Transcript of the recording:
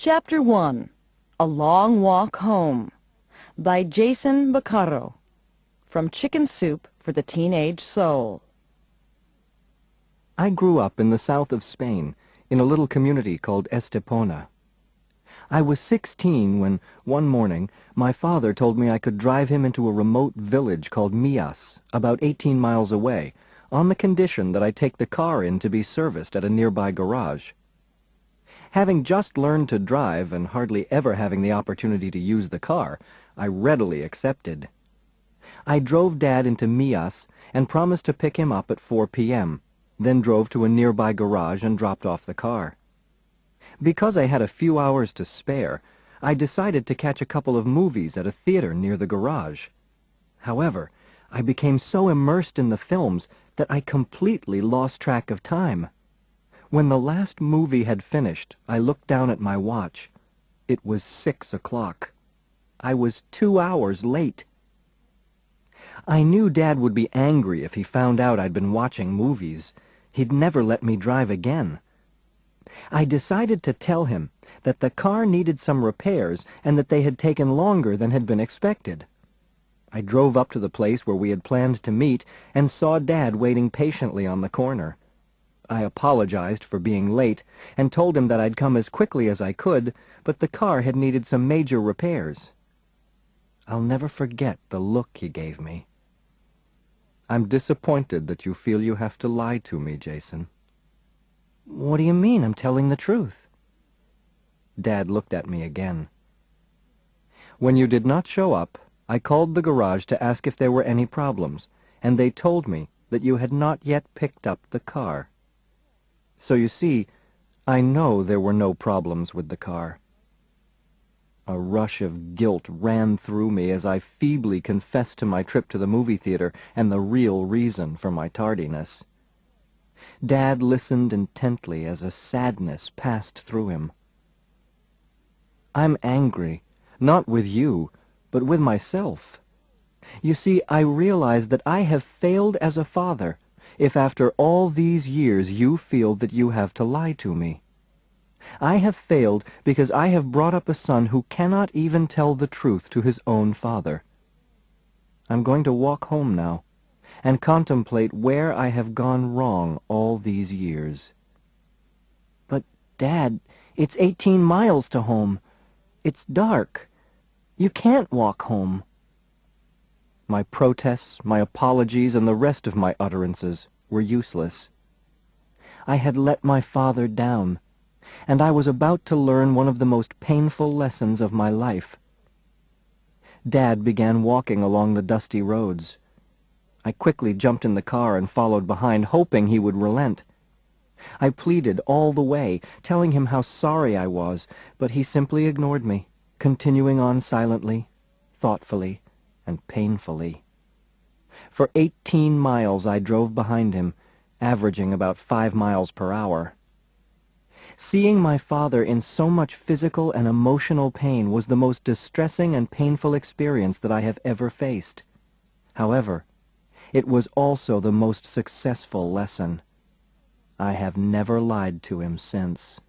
Chapter 1, A Long Walk Home, by Jason Baccaro, from Chicken Soup for the Teenage Soul. I grew up in the south of Spain, in a little community called Estepona. I was 16 when, one morning, my father told me I could drive him into a remote village called Millas, about 18 miles away, on the condition that I take the car in to be serviced at a nearby garage. Having just learned to drive and hardly ever having the opportunity to use the car, I readily accepted. I drove Dad into Millas and promised to pick him up at 4 p.m., then drove to a nearby garage and dropped off the car. Because I had a few hours to spare, I decided to catch a couple of movies at a theater near the garage. However, I became so immersed in the films that I completely lost track of time. When the last movie had finished, I looked down at my watch. It was 6 o'clock. I was 2 hours late. I knew Dad would be angry if he found out I'd been watching movies. He'd never let me drive again. I decided to tell him that the car needed some repairs and that they had taken longer than had been expected. I drove up to the place where we had planned to meet and saw Dad waiting patiently on the corner. I apologized for being late and told him that I'd come as quickly as I could, but the car had needed some major repairs. I'll never forget the look he gave me. "I'm disappointed that you feel you have to lie to me, Jason." "What do you mean? I'm telling the truth." Dad looked at me again. "When you did not show up, I called the garage to ask if there were any problems, and they told me that you had not yet picked up the car. So you see, I know there were no problems with the car." A rush of guilt ran through me as I feebly confessed to my trip to the movie theater and the real reason for my tardiness. Dad listened intently as a sadness passed through him. "I'm angry, not with you, but with myself. You see, I realize that I have failed as a father, if after all these years you feel that you have to lie to me. I have failed because I have brought up a son who cannot even tell the truth to his own father. I'm going to walk home now and contemplate where I have gone wrong all these years." "But, Dad, it's 18 miles to home. It's dark. You can't walk home." My protests, my apologies, and the rest of my utterances were useless. I had let my father down, and I was about to learn one of the most painful lessons of my life. Dad began walking along the dusty roads. I quickly jumped in the car and followed behind, hoping he would relent. I pleaded all the way, telling him how sorry I was, but he simply ignored me, continuing on silently, thoughtfully, and painfully. For 18 miles I drove behind him, averaging about 5 miles per hour. Seeing my father in so much physical and emotional pain was the most distressing and painful experience that I have ever faced. However, it was also the most successful lesson. I have never lied to him since.